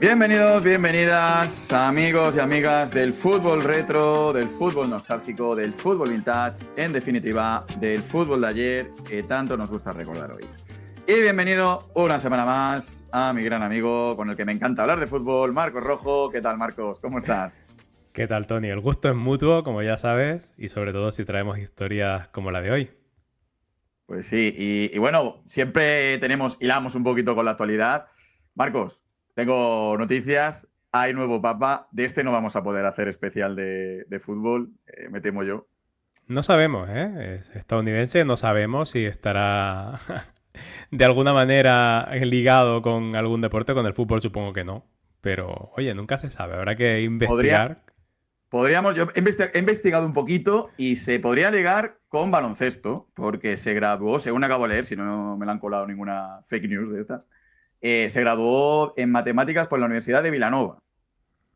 Bienvenidos, bienvenidas, amigos y amigas del fútbol retro, del fútbol nostálgico, del fútbol vintage, en definitiva, del fútbol de ayer que tanto nos gusta recordar hoy. Y bienvenido una semana más a mi gran amigo con el que me encanta hablar de fútbol, Marcos Rojo. ¿Qué tal, Marcos? ¿Cómo estás? ¿Qué tal, Tony? El gusto es mutuo, como ya sabes, y sobre todo si traemos historias como la de hoy. Pues sí, y bueno, siempre hilamos un poquito con la actualidad. Marcos, tengo noticias, hay nuevo papa, de este no vamos a poder hacer especial de fútbol, me temo yo. No sabemos, ¿eh? Es estadounidense, no sabemos si estará de alguna manera ligado con algún deporte, con el fútbol supongo que no. Pero, oye, nunca se sabe, habrá que Podría, investigar. yo he investigado un poquito y se podría ligar con baloncesto, porque se graduó, según acabo de leer, si no me la han colado ninguna fake news de estas, se graduó en matemáticas por la Universidad de Villanova.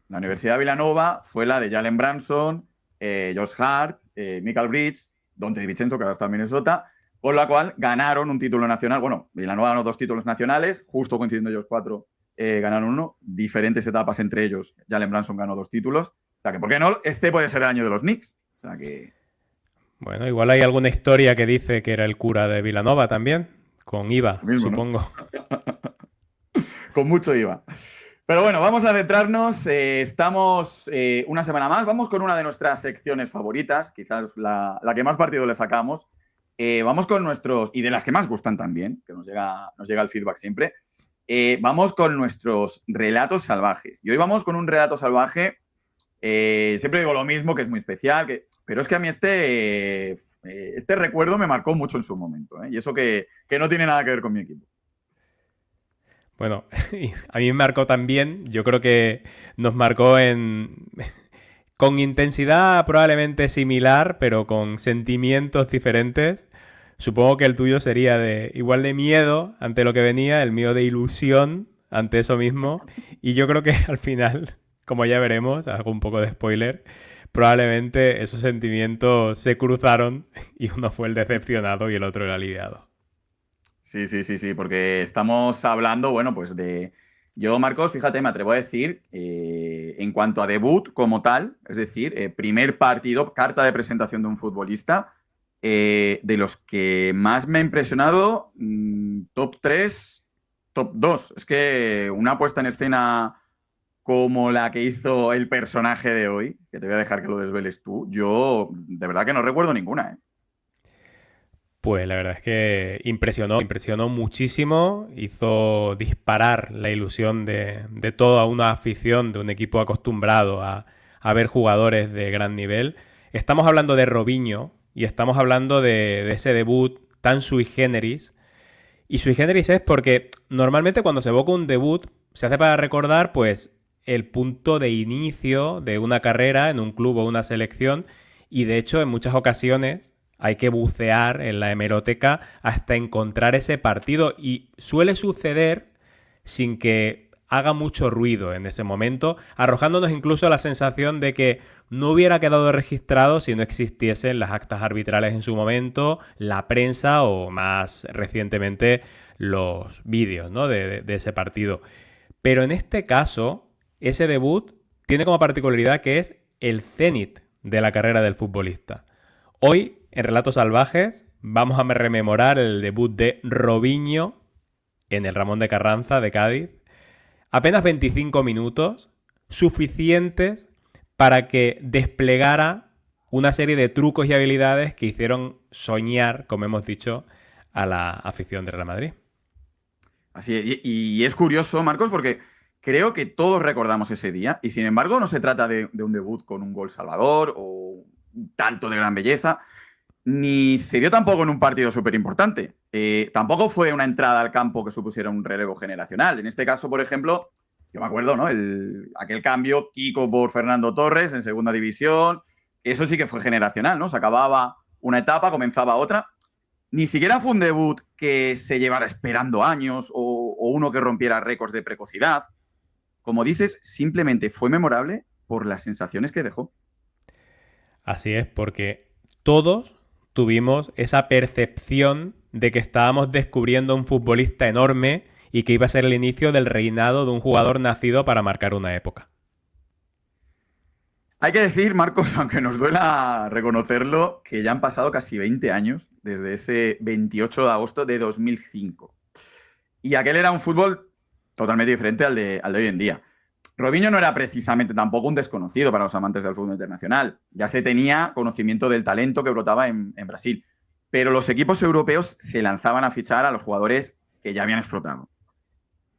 La Universidad de Villanova fue la de Jalen Branson, Josh Hart, Michael Bridges, Dante DiVincenzo, que ahora está en Minnesota, por la cual ganaron un título nacional. Bueno, Villanova ganó 2 títulos nacionales, justo coincidiendo ellos 4, ganaron uno, diferentes etapas entre ellos. Jalen Branson ganó 2 títulos. O sea que, ¿por qué no? Este puede ser el año de los Knicks. O sea que. Bueno, igual hay alguna historia que dice que era el cura de Vilanova también, con IVA, Lo mismo, ¿no? supongo. Con mucho IVA. Pero bueno, vamos a centrarnos. Estamos una semana más. Vamos con una de nuestras secciones favoritas, quizás la que más partido le sacamos. Vamos con nuestros, y de las que más gustan también, que nos llega el feedback siempre. Vamos con nuestros relatos salvajes. Y hoy vamos con un relato salvaje. Siempre digo lo mismo, que es muy especial, pero es que a mí este recuerdo me marcó mucho en su momento. Y eso que no tiene nada que ver con mi equipo. Bueno, a mí me marcó también, yo creo que nos marcó con intensidad probablemente similar, pero con sentimientos diferentes. Supongo que el tuyo sería de igual de miedo ante lo que venía, el mío de ilusión ante eso mismo. Y yo creo que al final, como ya veremos, hago un poco de spoiler, probablemente esos sentimientos se cruzaron y uno fue el decepcionado y el otro el aliviado. Sí, sí, sí, sí, porque estamos hablando, bueno, pues de. Yo, Marcos, fíjate, me atrevo a decir, en cuanto a debut como tal, es decir, primer partido, carta de presentación de un futbolista, de los que más me ha impresionado, top 3, top 2. Es que una puesta en escena como la que hizo el personaje de hoy, que te voy a dejar que lo desveles tú, yo de verdad que no recuerdo ninguna, ¿eh? Pues la verdad es que impresionó muchísimo, hizo disparar la ilusión de toda una afición, de un equipo acostumbrado a ver jugadores de gran nivel. Estamos hablando de Robinho y estamos hablando de ese debut tan sui generis. Y sui generis es porque normalmente cuando se evoca un debut se hace para recordar pues el punto de inicio de una carrera en un club o una selección y de hecho en muchas ocasiones hay que bucear en la hemeroteca hasta encontrar ese partido y suele suceder sin que haga mucho ruido en ese momento, arrojándonos incluso la sensación de que no hubiera quedado registrado si no existiesen las actas arbitrales en su momento, la prensa o más recientemente los vídeos, ¿no? de ese partido. Pero en este caso, ese debut tiene como particularidad que es el cenit de la carrera del futbolista. Hoy, en Relatos Salvajes, vamos a rememorar el debut de Robinho en el Ramón de Carranza de Cádiz. Apenas 25 minutos, suficientes para que desplegara una serie de trucos y habilidades que hicieron soñar, como hemos dicho, a la afición de Real Madrid. Así es. Y es curioso, Marcos, porque creo que todos recordamos ese día y sin embargo no se trata de un debut con un gol salvador o un tanto de gran belleza, ni se dio tampoco en un partido súper importante. Tampoco fue una entrada al campo que supusiera un relevo generacional. En este caso, por ejemplo, yo me acuerdo, ¿no? Aquel cambio, Kiko por Fernando Torres en segunda división, eso sí que fue generacional, ¿no? Se acababa una etapa, comenzaba otra. Ni siquiera fue un debut que se llevara esperando años o uno que rompiera récords de precocidad. Como dices, simplemente fue memorable por las sensaciones que dejó. Así es, porque todos tuvimos esa percepción de que estábamos descubriendo un futbolista enorme y que iba a ser el inicio del reinado de un jugador nacido para marcar una época. Hay que decir, Marcos, aunque nos duela reconocerlo, que ya han pasado casi 20 años desde ese 28 de agosto de 2005. Y aquel era un fútbol totalmente diferente al de hoy en día. Robinho no era precisamente tampoco un desconocido para los amantes del fútbol internacional. Ya se tenía conocimiento del talento que brotaba en Brasil. Pero los equipos europeos se lanzaban a fichar a los jugadores que ya habían explotado.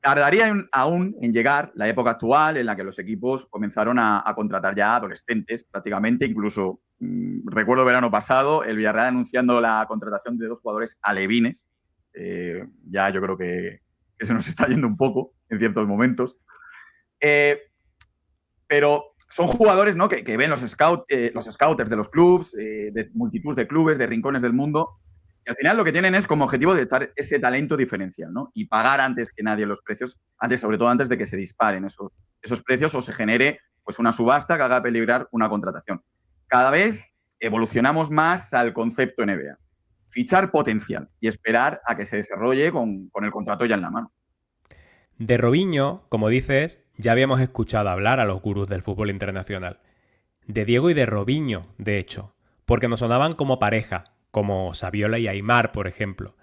Tardaría aún en llegar la época actual en la que los equipos comenzaron a contratar ya adolescentes, prácticamente. Incluso recuerdo verano pasado el Villarreal anunciando la contratación de 2 jugadores alevines. Ya yo creo que se nos está yendo un poco en ciertos momentos. Pero son jugadores, ¿no?, que ven los scouters de los clubs, de multitud de clubes, de rincones del mundo. Y al final lo que tienen es como objetivo detectar ese talento diferencial, ¿no? Y pagar antes que nadie los precios, sobre todo antes de que se disparen esos precios o se genere pues una subasta que haga peligrar una contratación. Cada vez evolucionamos más al concepto NBA. Fichar potencial y esperar a que se desarrolle con el contrato ya en la mano. De Robinho, como dices, ya habíamos escuchado hablar a los gurús del fútbol internacional. De Diego y de Robinho, de hecho, porque nos sonaban como pareja, como Saviola y Aimar, por ejemplo.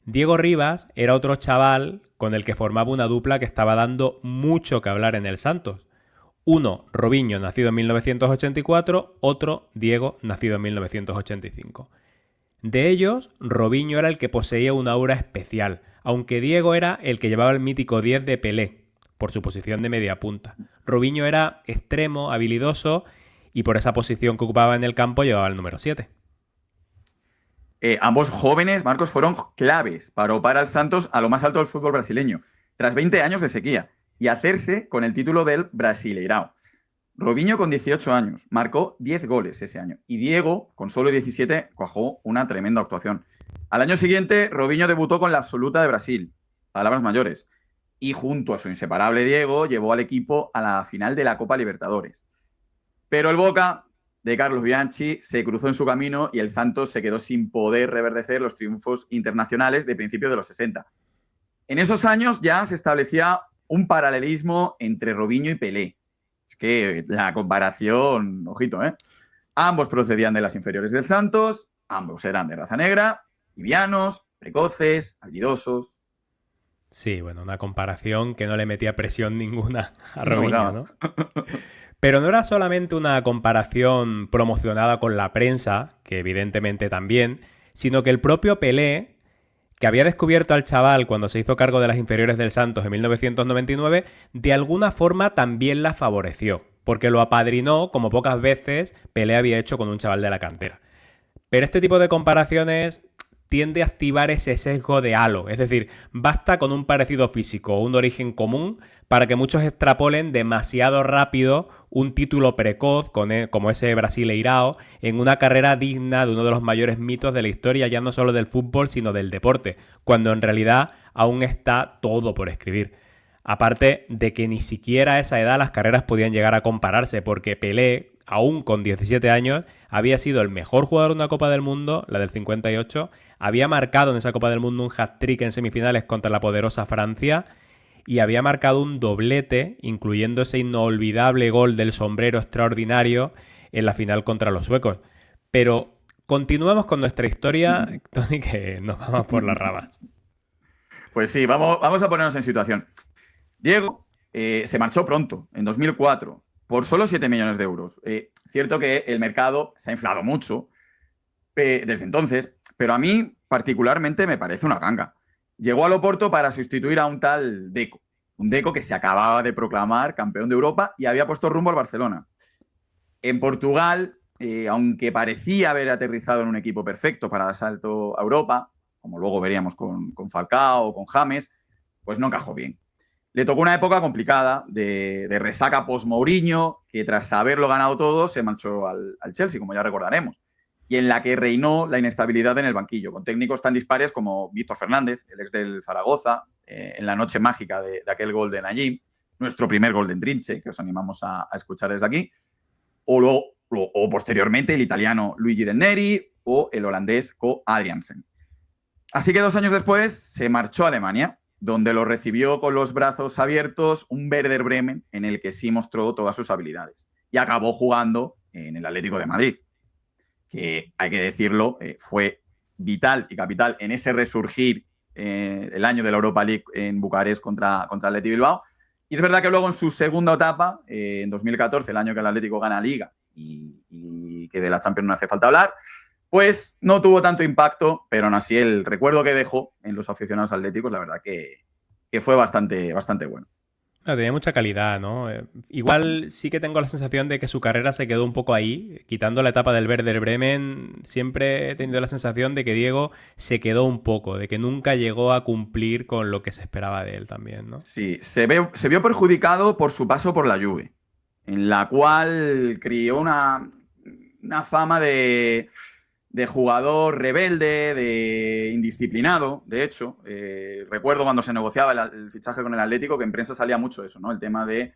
Diego Rivas era otro chaval con el que formaba una dupla que estaba dando mucho que hablar en el Santos. Uno, Robinho, nacido en 1984, otro, Diego, nacido en 1985. De ellos, Robinho era el que poseía una aura especial, aunque Diego era el que llevaba el mítico 10 de Pelé, por su posición de media punta. Robinho era extremo, habilidoso, y por esa posición que ocupaba en el campo llevaba el número 7. Ambos jóvenes, Marcos, fueron claves para opar al Santos a lo más alto del fútbol brasileño, tras 20 años de sequía, y hacerse con el título del Brasileirão. Robinho, con 18 años, marcó 10 goles ese año, y Diego, con solo 17, cuajó una tremenda actuación. Al año siguiente, Robinho debutó con la absoluta de Brasil, palabras mayores, y junto a su inseparable Diego, llevó al equipo a la final de la Copa Libertadores. Pero el Boca de Carlos Bianchi se cruzó en su camino y el Santos se quedó sin poder reverdecer los triunfos internacionales de principios de los 60. En esos años ya se establecía un paralelismo entre Robinho y Pelé. Es que la comparación, ojito, ¿eh? Ambos procedían de las inferiores del Santos, ambos eran de raza negra, livianos, precoces, habilidosos. Sí, bueno, una comparación que no le metía presión ninguna a Robinho, ¿no? No. Pero no era solamente una comparación promocionada con la prensa, que evidentemente también, sino que el propio Pelé, que había descubierto al chaval cuando se hizo cargo de las inferiores del Santos en 1999, de alguna forma también la favoreció, porque lo apadrinó como pocas veces Pelé había hecho con un chaval de la cantera. Pero este tipo de comparaciones tiende a activar ese sesgo de halo, es decir, basta con un parecido físico o un origen común para que muchos extrapolen demasiado rápido un título precoz como ese Brasileirão en una carrera digna de uno de los mayores mitos de la historia, ya no solo del fútbol sino del deporte, cuando en realidad aún está todo por escribir. Aparte de que ni siquiera a esa edad las carreras podían llegar a compararse, porque Pelé, aún con 17 años, había sido el mejor jugador de una Copa del Mundo, la del 58, había marcado en esa Copa del Mundo un hat-trick en semifinales contra la poderosa Francia y había marcado un doblete, incluyendo ese inolvidable gol del sombrero extraordinario en la final contra los suecos. Pero continuamos con nuestra historia, Tony, que nos vamos por las ramas. Pues sí, vamos a ponernos en situación. Diego se marchó pronto, en 2004, por solo 7 millones de euros. Cierto que el mercado se ha inflado mucho desde entonces, pero a mí particularmente me parece una ganga. Llegó al Oporto para sustituir a un tal Deco, un Deco que se acababa de proclamar campeón de Europa y había puesto rumbo al Barcelona. En Portugal, aunque parecía haber aterrizado en un equipo perfecto para dar salto a Europa, como luego veríamos con Falcao o con James, pues no encajó bien. Le tocó una época complicada de resaca post-Mourinho, que tras haberlo ganado todo se marchó al Chelsea, como ya recordaremos, y en la que reinó la inestabilidad en el banquillo, con técnicos tan dispares como Víctor Fernández, el ex del Zaragoza, en la noche mágica de aquel gol de Najim, nuestro primer gol de Trinche, que os animamos a escuchar desde aquí, o posteriormente el italiano Luigi Del Neri o el holandés Co Adriaansen. Así que 2 años después se marchó a Alemania donde lo recibió con los brazos abiertos un Werder Bremen en el que sí mostró todas sus habilidades. Y acabó jugando en el Atlético de Madrid, que hay que decirlo, fue vital y capital en ese resurgir el año de la Europa League en Bucarest contra Athletic Bilbao. Y es verdad que luego en su segunda etapa, en 2014, el año que el Atlético gana Liga y que de la Champions no hace falta hablar, pues no tuvo tanto impacto, pero aún así el recuerdo que dejó en los aficionados atléticos, la verdad que fue bastante bueno. No, tenía mucha calidad, ¿no? Igual sí que tengo la sensación de que su carrera se quedó un poco ahí. Quitando la etapa del Werder Bremen, siempre he tenido la sensación de que Diego se quedó un poco, de que nunca llegó a cumplir con lo que se esperaba de él también, ¿no? Sí, se vio perjudicado por su paso por la Juve, en la cual crió una fama de jugador rebelde, de indisciplinado, de hecho. Recuerdo cuando se negociaba el fichaje con el Atlético que en prensa salía mucho eso, ¿no? El tema de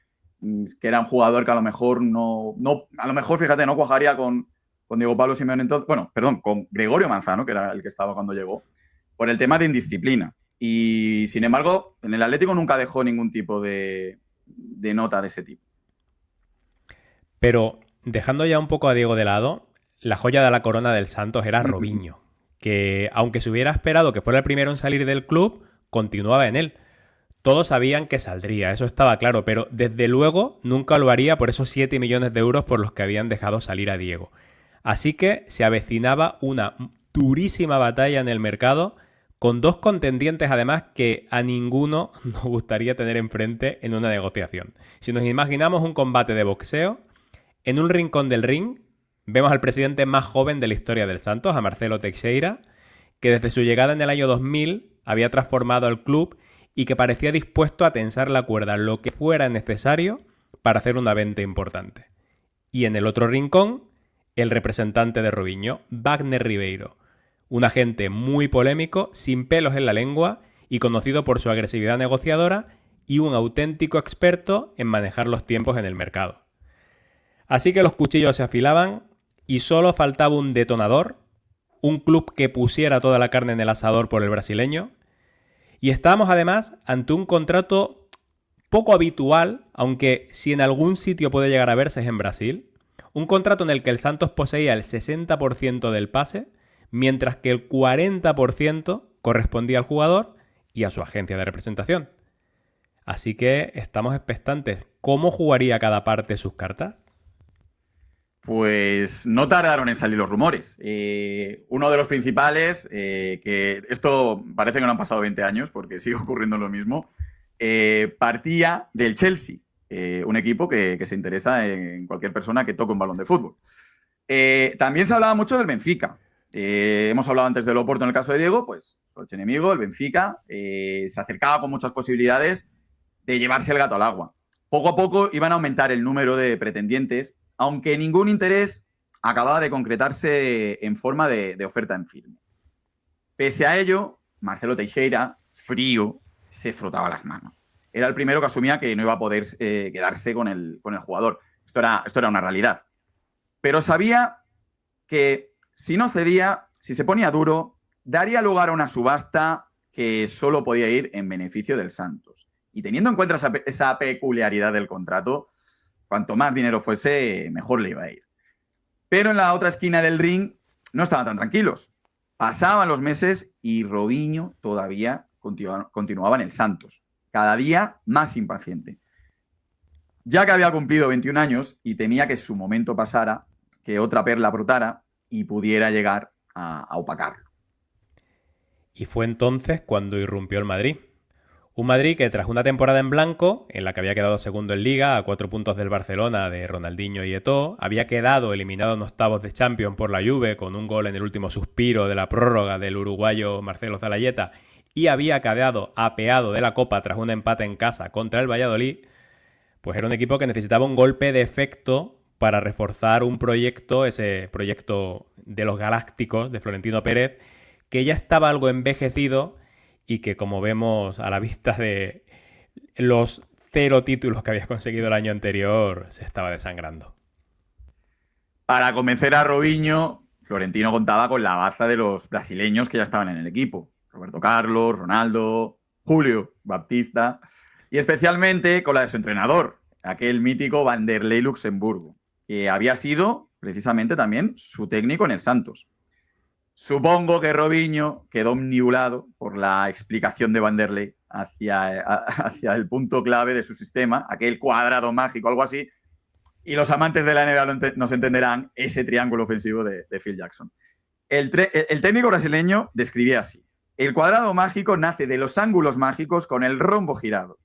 que era un jugador que a lo mejor a lo mejor, fíjate, no cuajaría con Diego Pablo Simeone entonces, bueno, perdón, con Gregorio Manzano, que era el que estaba cuando llegó, por el tema de indisciplina. Y sin embargo, en el Atlético nunca dejó ningún tipo de nota de ese tipo. Pero dejando ya un poco a Diego de lado, la joya de la corona del Santos era Robinho, que aunque se hubiera esperado que fuera el primero en salir del club, continuaba en él. Todos sabían que saldría, eso estaba claro, pero desde luego nunca lo haría por esos 7 millones de euros por los que habían dejado salir a Diego. Así que se avecinaba una durísima batalla en el mercado, con dos contendientes además que a ninguno nos gustaría tener enfrente en una negociación. Si nos imaginamos un combate de boxeo, en un rincón del ring vemos al presidente más joven de la historia del Santos, a Marcelo Teixeira, que desde su llegada en el año 2000 había transformado al club y que parecía dispuesto a tensar la cuerda lo que fuera necesario para hacer una venta importante. Y en el otro rincón, el representante de Robinho, Wagner Ribeiro, un agente muy polémico, sin pelos en la lengua y conocido por su agresividad negociadora y un auténtico experto en manejar los tiempos en el mercado. Así que los cuchillos se afilaban y solo faltaba un detonador, un club que pusiera toda la carne en el asador por el brasileño. Y estábamos además ante un contrato poco habitual, aunque si en algún sitio puede llegar a verse es en Brasil. Un contrato en el que el Santos poseía el 60% del pase, mientras que el 40% correspondía al jugador y a su agencia de representación. Así que estamos expectantes. ¿Cómo jugaría cada parte sus cartas? Pues no tardaron en salir los rumores. Uno de los principales, que esto parece que no han pasado 20 años porque sigue ocurriendo lo mismo, partía del Chelsea, un equipo que se interesa en cualquier persona que toque un balón de fútbol. También se hablaba mucho del Benfica. Hemos hablado antes del Oporto en el caso de Diego, pues su archienemigo, el Benfica, se acercaba con muchas posibilidades de llevarse el gato al agua. Poco a poco iban a aumentar el número de pretendientes, aunque ningún interés acababa de concretarse en forma de oferta en firme. Pese a ello, Marcelo Teixeira, frío, se frotaba las manos. Era el primero que asumía que no iba a poder quedarse con el jugador. Esto era una realidad. Pero sabía que si no cedía, si se ponía duro, daría lugar a una subasta que solo podía ir en beneficio del Santos. Y teniendo en cuenta esa peculiaridad del contrato, cuanto más dinero fuese, mejor le iba a ir. Pero en la otra esquina del ring no estaban tan tranquilos. Pasaban los meses y Robinho todavía continuaba en el Santos, cada día más impaciente. Ya que había cumplido 21 años y temía que su momento pasara, que otra perla brotara y pudiera llegar a opacarlo. Y fue entonces cuando irrumpió el Madrid. Un Madrid que tras una temporada en blanco, en la que había quedado segundo en Liga, a 4 puntos del Barcelona de Ronaldinho y Eto'o, había quedado eliminado en octavos de Champions por la Juve con un gol en el último suspiro de la prórroga del uruguayo Marcelo Zalayeta y había quedado apeado de la Copa tras un empate en casa contra el Valladolid, pues era un equipo que necesitaba un golpe de efecto para reforzar un proyecto, ese proyecto de los Galácticos de Florentino Pérez, que ya estaba algo envejecido y que, como vemos a la vista de los 0 títulos que había conseguido el año anterior, se estaba desangrando. Para convencer a Robinho, Florentino contaba con la baza de los brasileños que ya estaban en el equipo. Roberto Carlos, Ronaldo, Julio Baptista, y especialmente con la de su entrenador, aquel mítico Vanderlei Luxemburgo, que había sido precisamente también su técnico en el Santos. Supongo que Robinho quedó omnibulado por la explicación de Vanderlei hacia el punto clave de su sistema, aquel cuadrado mágico, algo así, y los amantes de la NBA nos entenderán ese triángulo ofensivo de Phil Jackson. El técnico brasileño describía así: el cuadrado mágico nace de los ángulos mágicos con el rombo girado.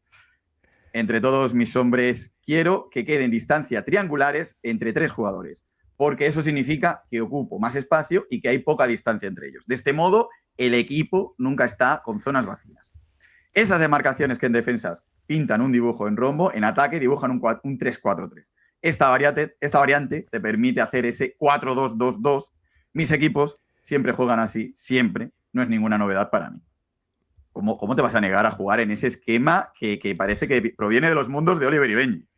Entre todos mis hombres quiero que queden distancias triangulares entre 3 jugadores, porque eso significa que ocupo más espacio y que hay poca distancia entre ellos. De este modo, el equipo nunca está con zonas vacías. Esas demarcaciones que en defensas pintan un dibujo en rombo, en ataque dibujan un 3-4-3. Esta variante te permite hacer ese 4-2-2-2. Mis equipos siempre juegan así, siempre. No es ninguna novedad para mí. ¿Cómo te vas a negar a jugar en ese esquema que parece que proviene de los mundos de Oliver y Benji?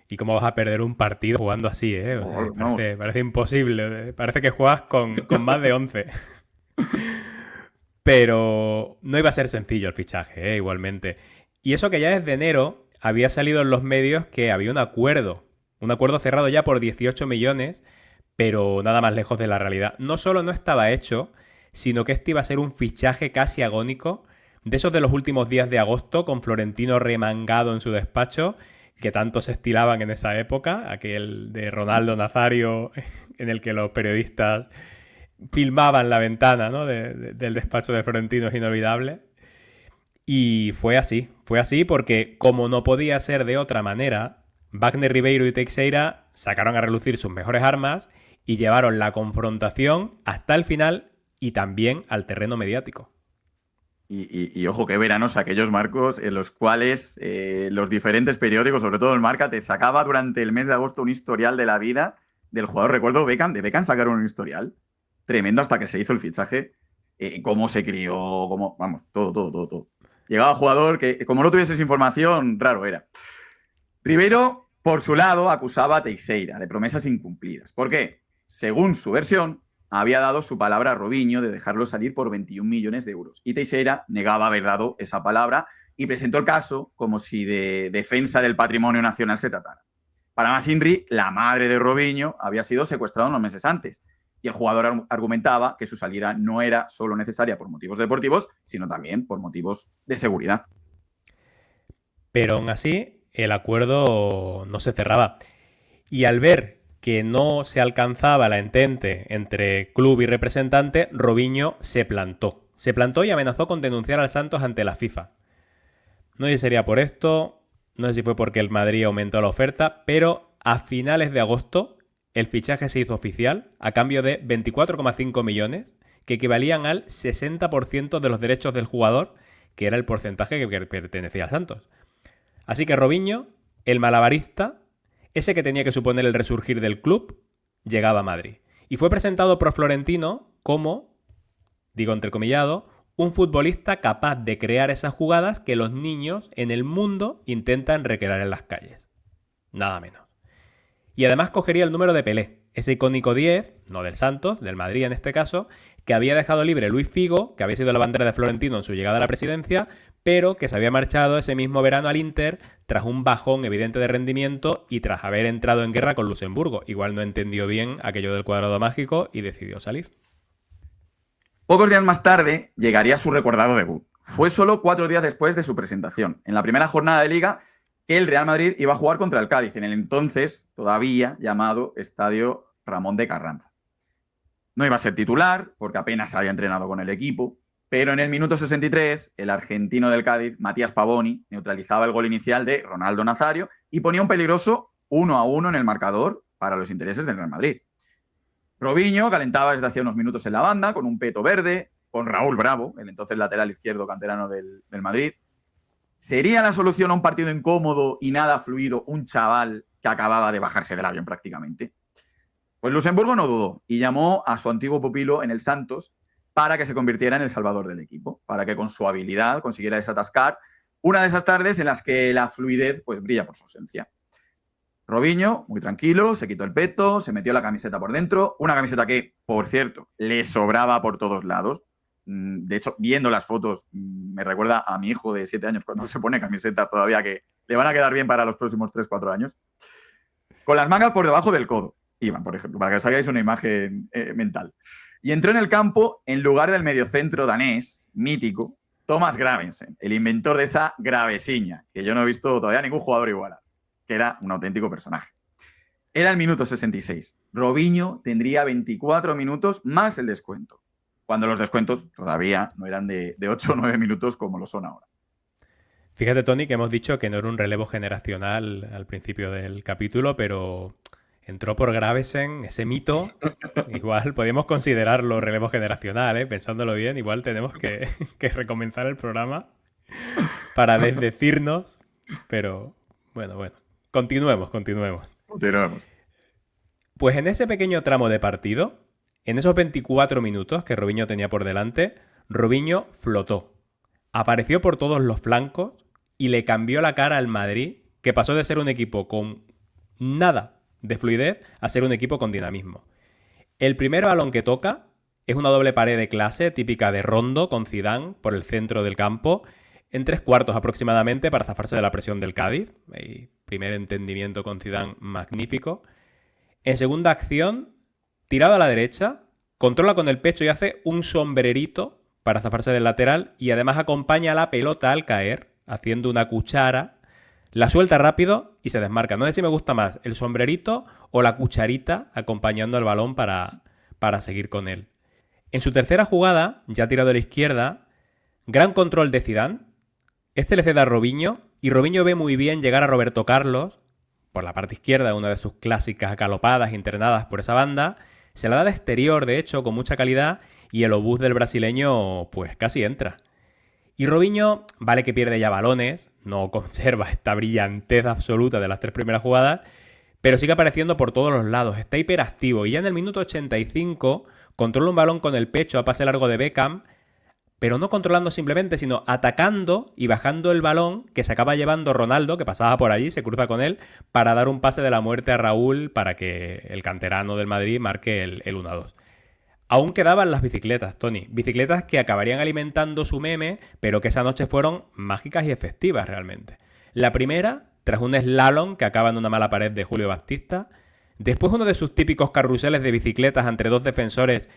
¿Y cómo vas a perder un partido jugando así, eh? O sea, parece imposible. Parece que juegas con más de 11. Pero no iba a ser sencillo el fichaje, igualmente. Y eso que ya desde enero había salido en los medios que había un acuerdo cerrado ya por 18 millones, pero nada más lejos de la realidad. No solo no estaba hecho, sino que este iba a ser un fichaje casi agónico, de esos de los últimos días de agosto, con Florentino remangado en su despacho, que tanto se estilaban en esa época, aquel de Ronaldo Nazario, en el que los periodistas filmaban la ventana, ¿no? del despacho de Florentino, es inolvidable. Y fue así porque, como no podía ser de otra manera, Wagner Ribeiro y Teixeira sacaron a relucir sus mejores armas y llevaron la confrontación hasta el final y también al terreno mediático. Y ojo, qué veranos aquellos, Marcos, en los cuales los diferentes periódicos, sobre todo el Marca, te sacaba durante el mes de agosto un historial de la vida del jugador. Recuerdo de Beckham sacaron un historial tremendo hasta que se hizo el fichaje, cómo se crió, todo. Llegaba jugador que, como no tuvieses información, raro era. Ribeiro, por su lado, acusaba a Teixeira de promesas incumplidas. ¿Por qué? Según su versión, había dado su palabra a Robinho de dejarlo salir por 21 millones de euros. Y Teixeira negaba haber dado esa palabra y presentó el caso como si de defensa del patrimonio nacional se tratara. Para más Inri, la madre de Robinho había sido secuestrada unos meses antes y el jugador argumentaba que su salida no era solo necesaria por motivos deportivos, sino también por motivos de seguridad. Pero aún así, el acuerdo no se cerraba. Y al ver que no se alcanzaba la entente entre club y representante, Robinho se plantó. Se plantó y amenazó con denunciar al Santos ante la FIFA. No sé si sería por esto, no sé si fue porque el Madrid aumentó la oferta, pero a finales de agosto el fichaje se hizo oficial a cambio de 24,5 millones, que equivalían al 60% de los derechos del jugador, que era el porcentaje que pertenecía al Santos. Así que Robinho, el malabarista, ese que tenía que suponer el resurgir del club, llegaba a Madrid. Y fue presentado por Florentino como, digo entrecomillado, un futbolista capaz de crear esas jugadas que los niños en el mundo intentan recrear en las calles. Nada menos. Y además cogería el número de Pelé, ese icónico 10, no del Santos, del Madrid en este caso, que había dejado libre Luis Figo, que había sido la bandera de Florentino en su llegada a la presidencia, pero que se había marchado ese mismo verano al Inter tras un bajón evidente de rendimiento y tras haber entrado en guerra con Luxemburgo. Igual no entendió bien aquello del cuadrado mágico y decidió salir. Pocos días más tarde llegaría su recordado debut. Fue solo 4 días después de su presentación, en la primera jornada de Liga, que el Real Madrid iba a jugar contra el Cádiz, en el entonces todavía llamado Estadio Ramón de Carranza. No iba a ser titular, porque apenas había entrenado con el equipo, pero en el minuto 63, el argentino del Cádiz, Matías Pavoni, neutralizaba el gol inicial de Ronaldo Nazario y ponía un peligroso 1-1 en el marcador para los intereses del Real Madrid. Robinho calentaba desde hacía unos minutos en la banda, con un peto verde, con Raúl Bravo, el entonces lateral izquierdo canterano del Madrid. ¿Sería la solución a un partido incómodo y nada fluido un chaval que acababa de bajarse del avión prácticamente? Pues Luxemburgo no dudó y llamó a su antiguo pupilo en el Santos para que se convirtiera en el salvador del equipo, para que con su habilidad consiguiera desatascar una de esas tardes en las que la fluidez pues brilla por su ausencia. Robinho, muy tranquilo, se quitó el peto, se metió la camiseta por dentro, una camiseta que, por cierto, le sobraba por todos lados. De hecho, viendo las fotos, me recuerda a mi hijo de 7 años cuando se pone camisetas todavía que le van a quedar bien para los próximos 3-4 años. Con las mangas por debajo del codo, iban, por ejemplo, para que os hagáis una imagen mental. Y entró en el campo en lugar del mediocentro danés, mítico, Thomas Gravensen, el inventor de esa gravesiña, que yo no he visto todavía ningún jugador igual, que era un auténtico personaje. Era el minuto 66. Robinho tendría 24 minutos más el descuento, cuando los descuentos todavía no eran de 8 o 9 minutos como lo son ahora. Fíjate, Tony, que hemos dicho que no era un relevo generacional al principio del capítulo, pero entró por Gravesen, ese mito. Igual podríamos considerarlo relevo generacional, ¿eh? Pensándolo bien, igual tenemos que recomenzar el programa para desdecirnos, pero bueno, continuemos. Continuemos. Pues en ese pequeño tramo de partido, en esos 24 minutos que Robinho tenía por delante, Robinho flotó. Apareció por todos los flancos y le cambió la cara al Madrid, que pasó de ser un equipo con nada de fluidez a ser un equipo con dinamismo. El primer balón que toca es una doble pared de clase típica de Rondo con Zidane por el centro del campo, en 3/4 aproximadamente para zafarse de la presión del Cádiz. Primer entendimiento con Zidane magnífico. En segunda acción, tirado a la derecha, controla con el pecho y hace un sombrerito para zafarse del lateral y además acompaña la pelota al caer, haciendo una cuchara, la suelta rápido y se desmarca. No sé si me gusta más el sombrerito o la cucharita acompañando el balón para seguir con él. En su tercera jugada, ya tirado a la izquierda, gran control de Zidane. Este le cede a Robinho y Robinho ve muy bien llegar a Roberto Carlos por la parte izquierda, una de sus clásicas galopadas internadas por esa banda. Se la da de exterior, de hecho, con mucha calidad, y el obús del brasileño pues casi entra. Y Robinho, vale que pierde ya balones, no conserva esta brillantez absoluta de las 3 primeras jugadas, pero sigue apareciendo por todos los lados, está hiperactivo y ya en el minuto 85 controla un balón con el pecho a pase largo de Beckham, pero no controlando simplemente, sino atacando y bajando el balón que se acaba llevando Ronaldo, que pasaba por allí, se cruza con él, para dar un pase de la muerte a Raúl para que el canterano del Madrid marque el 1-2. Aún quedaban las bicicletas, Tony. Bicicletas que acabarían alimentando su meme, pero que esa noche fueron mágicas y efectivas realmente. La primera, tras un slalom que acaba en una mala pared de Julio Baptista. Después uno de sus típicos carruseles de bicicletas entre 2 defensores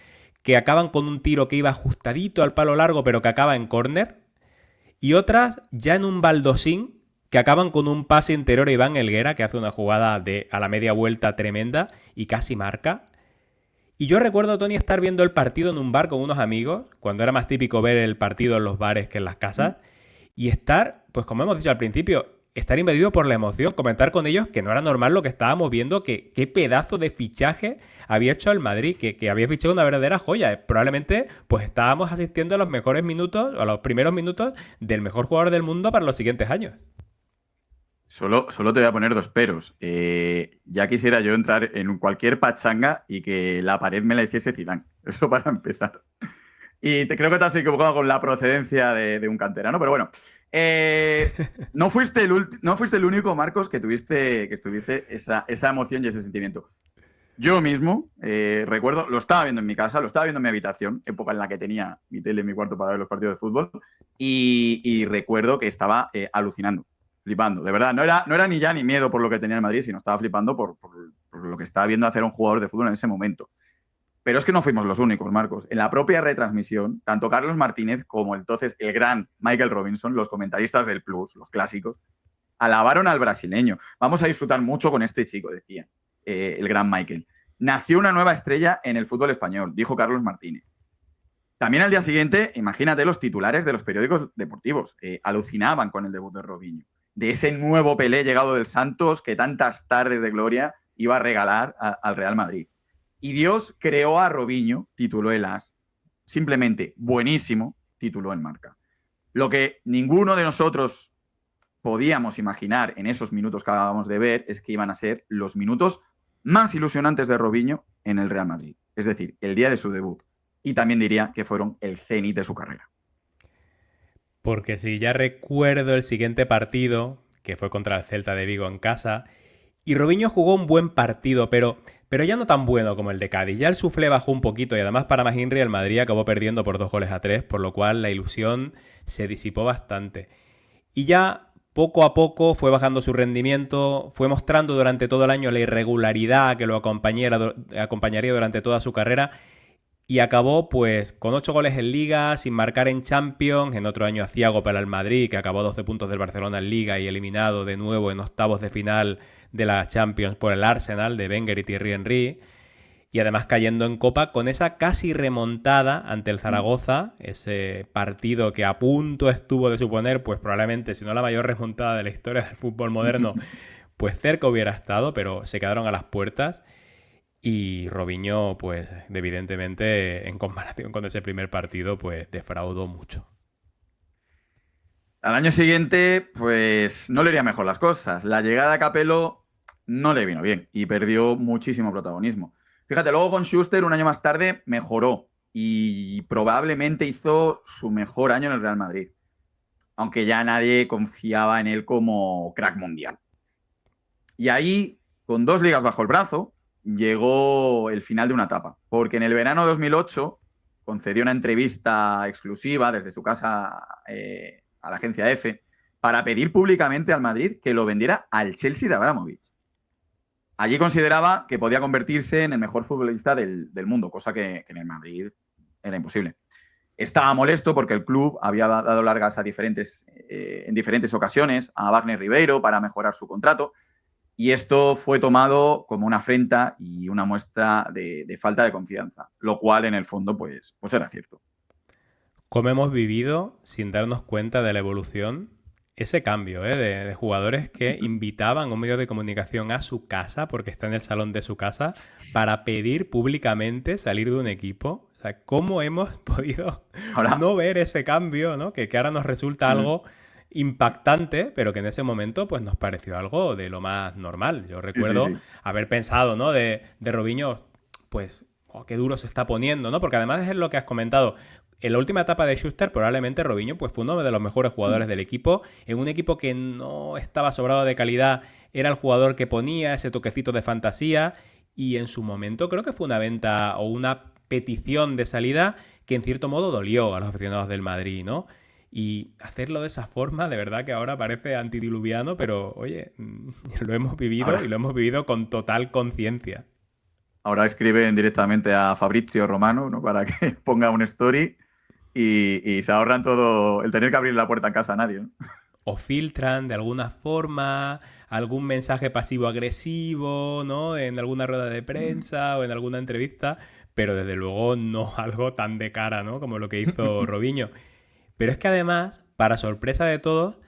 que acaban con un tiro que iba ajustadito al palo largo, pero que acaba en córner. Y otras ya en un baldosín que acaban con un pase interior a Iván Helguera, que hace una jugada a la media vuelta tremenda y casi marca. Y yo recuerdo, Tony, estar viendo el partido en un bar con unos amigos, cuando era más típico ver el partido en los bares que en las casas, y estar, pues como hemos dicho al principio, estar invadido por la emoción, comentar con ellos que no era normal lo que estábamos viendo, que qué pedazo de fichaje había hecho el Madrid, que había fichado una verdadera joya. Probablemente pues estábamos asistiendo a los mejores minutos, o a los primeros minutos del mejor jugador del mundo para los siguientes años. Solo te voy a poner 2 peros. Ya quisiera yo entrar en cualquier pachanga y que la pared me la hiciese Zidane. Eso para empezar. Y creo que te has equivocado con la procedencia de un canterano, pero bueno. No fuiste el único, Marcos, que tuviste esa emoción y ese sentimiento. Yo mismo, recuerdo, lo estaba viendo en mi casa, lo estaba viendo en mi habitación, época en la que tenía mi tele en mi cuarto para ver los partidos de fútbol, y recuerdo que estaba alucinando, flipando. De verdad, no era ni ya ni miedo por lo que tenía el Madrid, sino estaba flipando por lo que estaba viendo hacer un jugador de fútbol en ese momento. Pero es que no fuimos los únicos, Marcos. En la propia retransmisión, tanto Carlos Martínez como entonces el gran Michael Robinson, los comentaristas del Plus, los clásicos, alabaron al brasileño. Vamos a disfrutar mucho con este chico, decía el gran Michael. Nació una nueva estrella en el fútbol español, dijo Carlos Martínez. También al día siguiente, imagínate los titulares de los periódicos deportivos. Alucinaban con el debut de Robinho. De ese nuevo Pelé llegado del Santos que tantas tardes de gloria iba a regalar al Real Madrid. Y Dios creó a Robinho, tituló el As. Simplemente buenísimo, tituló en Marca. Lo que ninguno de nosotros podíamos imaginar en esos minutos que acabamos de ver es que iban a ser los minutos más ilusionantes de Robinho en el Real Madrid. Es decir, el día de su debut. Y también diría que fueron el cenit de su carrera. Porque si ya recuerdo el siguiente partido, que fue contra el Celta de Vigo en casa, Y Robinho jugó un buen partido, pero ya no tan bueno como el de Cádiz. Ya el suflé bajó un poquito y además para Mahinri el Madrid acabó perdiendo por 2-3, por lo cual la ilusión se disipó bastante. Y ya poco a poco fue bajando su rendimiento, fue mostrando durante todo el año la irregularidad que lo acompañaría durante toda su carrera y acabó pues con 8 goles en Liga, sin marcar en Champions. En otro año aciago para el Madrid, que acabó a 12 puntos del Barcelona en Liga y eliminado de nuevo en octavos de final de la Champions por el Arsenal de Wenger y Thierry Henry. Y además cayendo en Copa con esa casi remontada ante el Zaragoza, ese partido que a punto estuvo de suponer, pues probablemente, si no la mayor remontada de la historia del fútbol moderno, pues cerca hubiera estado, pero se quedaron a las puertas. Y Robinho, pues evidentemente, en comparación con ese primer partido, pues defraudó mucho. Al año siguiente, pues no le iría mejor las cosas. La llegada a Capello no le vino bien y perdió muchísimo protagonismo. Fíjate, luego con Schuster, un año más tarde, mejoró y probablemente hizo su mejor año en el Real Madrid, aunque ya nadie confiaba en él como crack mundial. Y ahí, con 2 ligas bajo el brazo, llegó el final de una etapa, porque en el verano de 2008 concedió una entrevista exclusiva desde su casa a la agencia EFE para pedir públicamente al Madrid que lo vendiera al Chelsea de Abramovich. Allí consideraba que podía convertirse en el mejor futbolista del mundo, cosa que en el Madrid era imposible. Estaba molesto porque el club había dado largas en diferentes ocasiones a Wagner Ribeiro para mejorar su contrato, y esto fue tomado como una afrenta y una muestra de falta de confianza, lo cual en el fondo pues era cierto. ¿Cómo hemos vivido, sin darnos cuenta de la evolución, ese cambio de jugadores que invitaban a un medio de comunicación a su casa, porque está en el salón de su casa, para pedir públicamente salir de un equipo? O sea, ¿cómo hemos podido Ahora, no ver ese cambio, ¿no? Que ahora nos resulta algo impactante, pero que en ese momento pues nos pareció algo de lo más normal. Yo sí, sí, recuerdo sí. haber pensado, ¿no? De Robinho, pues, oh, qué duro se está poniendo, ¿no? Porque además es lo que has comentado. En la última etapa de Schuster, probablemente Robinho pues, fue uno de los mejores jugadores del equipo. En un equipo que no estaba sobrado de calidad, era el jugador que ponía ese toquecito de fantasía. Y en su momento creo que fue una venta o una petición de salida que en cierto modo dolió a los aficionados del Madrid, ¿no? Y hacerlo de esa forma, de verdad que ahora parece antidiluviano, pero oye, lo hemos vivido Ahora, y lo hemos vivido con total conciencia. ahora escriben directamente a Fabrizio Romano, ¿no? Para que ponga un story y se ahorran todo el tener que abrir la puerta en casa a nadie, ¿no? O filtran de alguna forma algún mensaje pasivo-agresivo, ¿no? En alguna rueda de prensa o en alguna entrevista, pero desde luego no algo tan de cara, ¿no? Como lo que hizo Robinho. Pero es que además, para sorpresa de todos,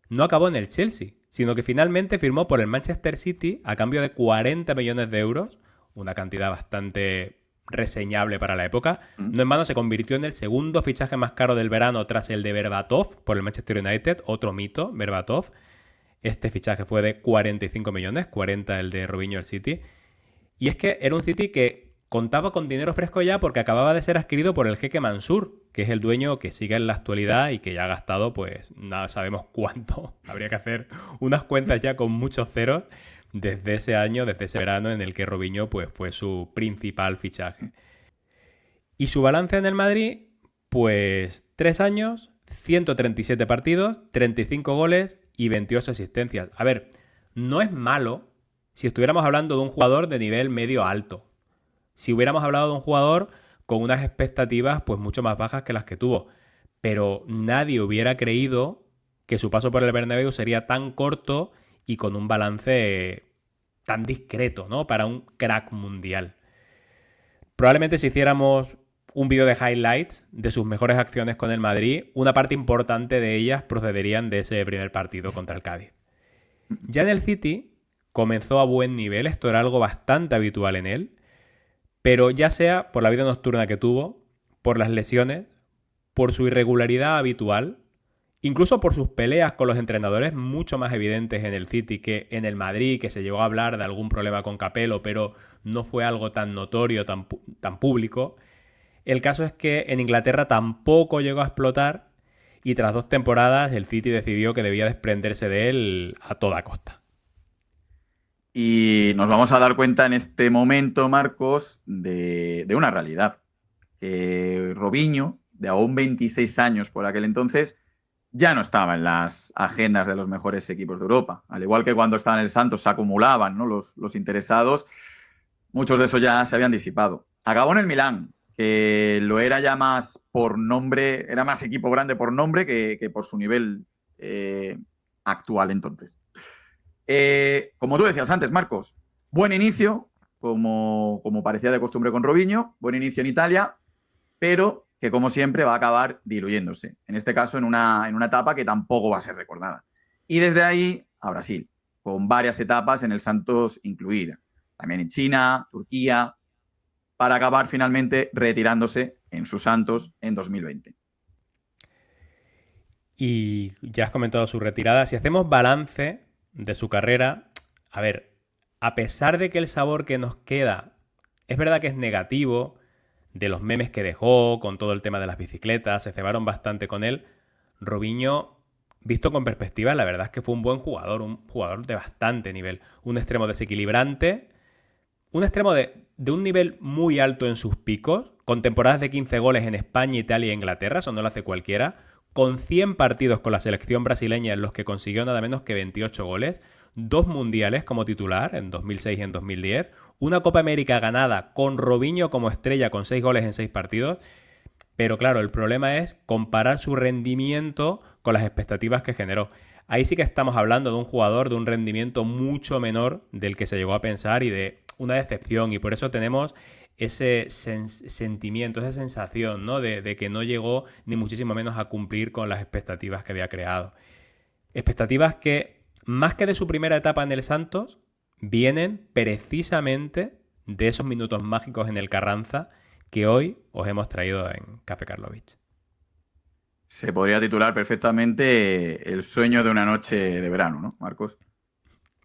no acabó en el Chelsea, sino que finalmente firmó por el Manchester City a cambio de 40 millones de euros, una cantidad bastante reseñable para la época. No en vano se convirtió en el segundo fichaje más caro del verano tras el de Berbatov por el Manchester United, otro mito, Berbatov. Este fichaje fue de 45 millones, 40 el de Robinho al City. Y es que era un City que contaba con dinero fresco ya porque acababa de ser adquirido por el jeque Mansur, que es el dueño que sigue en la actualidad y que ya ha gastado, pues, nada sabemos cuánto. Habría que hacer unas cuentas ya con muchos ceros desde ese año, desde ese verano en el que Robinho pues, fue su principal fichaje. Y su balance en el Madrid, pues 3 años, 137 partidos, 35 goles y 28 asistencias. A ver, no es malo si estuviéramos hablando de un jugador de nivel medio alto. Si hubiéramos hablado de un jugador con unas expectativas pues mucho más bajas que las que tuvo. Pero nadie hubiera creído que su paso por el Bernabéu sería tan corto y con un balance tan discreto, ¿no? Para un crack mundial. Probablemente si hiciéramos un vídeo de highlights de sus mejores acciones con el Madrid, una parte importante de ellas procederían de ese primer partido contra el Cádiz. Ya en el City comenzó a buen nivel, esto era algo bastante habitual en él, pero ya sea por la vida nocturna que tuvo, por las lesiones, por su irregularidad habitual, incluso por sus peleas con los entrenadores mucho más evidentes en el City que en el Madrid, que se llegó a hablar de algún problema con Capello, pero no fue algo tan notorio, tan público. El caso es que en Inglaterra tampoco llegó a explotar y tras 2 temporadas el City decidió que debía desprenderse de él a toda costa. Y nos vamos a dar cuenta en este momento, Marcos, de una realidad. Que Robinho, de aún 26 años por aquel entonces, ya no estaba en las agendas de los mejores equipos de Europa. Al igual que cuando estaba en el Santos se acumulaban, ¿no?, los interesados, muchos de esos ya se habían disipado. Acabó en el Milán, que lo era ya más por nombre, era más equipo grande por nombre que por su nivel actual entonces. Como tú decías antes, Marcos, buen inicio, como parecía de costumbre con Robinho, buen inicio en Italia, pero que como siempre va a acabar diluyéndose. En este caso, en una etapa que tampoco va a ser recordada. Y desde ahí a Brasil, con varias etapas en el Santos incluida. También en China, Turquía, para acabar finalmente retirándose en su Santos en 2020. Y ya has comentado su retirada. Si hacemos balance de su carrera, a ver, a pesar de que el sabor que nos queda es verdad que es negativo, de los memes que dejó, con todo el tema de las bicicletas, se cebaron bastante con él, Robinho, visto con perspectiva, la verdad es que fue un buen jugador, un jugador de bastante nivel, un extremo desequilibrante, un extremo de un nivel muy alto en sus picos, con temporadas de 15 goles en España, Italia e Inglaterra, eso no lo hace cualquiera, con 100 partidos con la selección brasileña en los que consiguió nada menos que 28 goles, 2 mundiales como titular en 2006 y en 2010, una Copa América ganada con Robinho como estrella con 6 goles en 6 partidos, pero claro, el problema es comparar su rendimiento con las expectativas que generó. Ahí sí que estamos hablando de un jugador de un rendimiento mucho menor del que se llegó a pensar y de una decepción, y por eso tenemos ese sentimiento, esa sensación, ¿no?, de que no llegó ni muchísimo menos a cumplir con las expectativas que había creado. Expectativas que, más que de su primera etapa en el Santos, vienen precisamente de esos minutos mágicos en el Carranza que hoy os hemos traído en Café Karlovich. Se podría titular perfectamente El sueño de una noche de verano, ¿no, Marcos?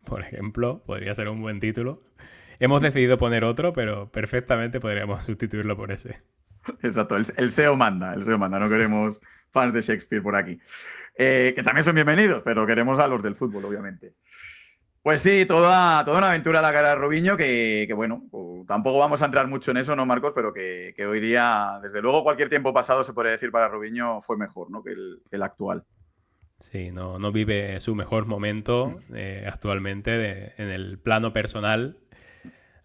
Por ejemplo, podría ser un buen título. Hemos decidido poner otro, pero perfectamente podríamos sustituirlo por ese. Exacto, el SEO manda, no queremos fans de Shakespeare por aquí. Que también son bienvenidos, pero queremos a los del fútbol, obviamente. Pues sí, toda una aventura a la cara de Robinho que bueno, tampoco vamos a entrar mucho en eso, ¿no, Marcos? Pero que hoy día, desde luego, cualquier tiempo pasado se podría decir para Robinho fue mejor, ¿no?, que el actual. Sí, no vive su mejor momento actualmente en el plano personal.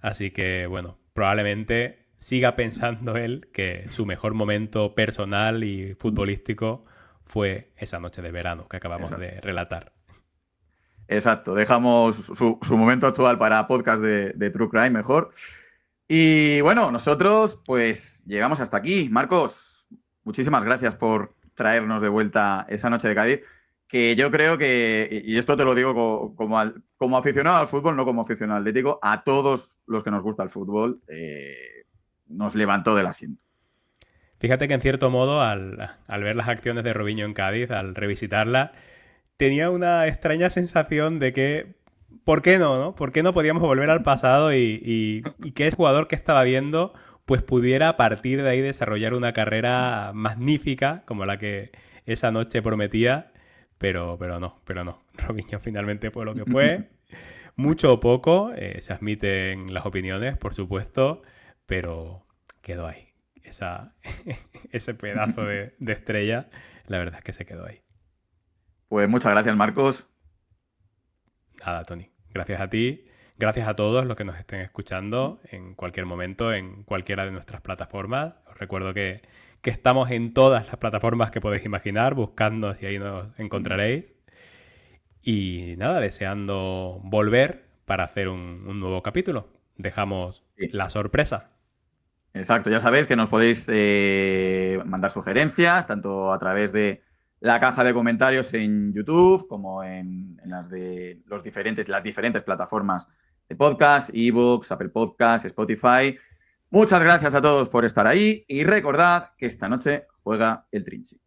Así que, bueno, probablemente siga pensando él que su mejor momento personal y futbolístico fue esa noche de verano que acabamos Exacto. de relatar. Exacto, dejamos su momento actual para podcast de True Crime mejor. Y bueno, nosotros pues llegamos hasta aquí. Marcos, muchísimas gracias por traernos de vuelta esa noche de Cádiz, que yo creo que, y esto te lo digo como aficionado al fútbol, no como aficionado atlético, a todos los que nos gusta el fútbol, nos levantó del asiento. Fíjate que en cierto modo, al ver las acciones de Robinho en Cádiz, al revisitarla, tenía una extraña sensación de que, ¿por qué no, no? ¿Por qué no podíamos volver al pasado y que ese jugador que estaba viendo pues pudiera a partir de ahí desarrollar una carrera magnífica como la que esa noche prometía? Pero no. Robinho finalmente fue lo que fue. Mucho o poco, se admiten las opiniones, por supuesto, pero quedó ahí. Ese pedazo de estrella, la verdad es que se quedó ahí. Pues muchas gracias, Marcos. Nada, Tony. Gracias a ti. Gracias a todos los que nos estén escuchando en cualquier momento, en cualquiera de nuestras plataformas. Os recuerdo que estamos en todas las plataformas que podéis imaginar. Buscadnos y ahí nos encontraréis. Y nada, deseando volver para hacer un nuevo capítulo. Dejamos Sí. la sorpresa. Exacto, ya sabéis que nos podéis mandar sugerencias, tanto a través de la caja de comentarios en YouTube, como en las diferentes plataformas de podcast, eBooks, Apple Podcasts, Spotify. Muchas gracias a todos por estar ahí y recordad que esta noche juega el Trinchi.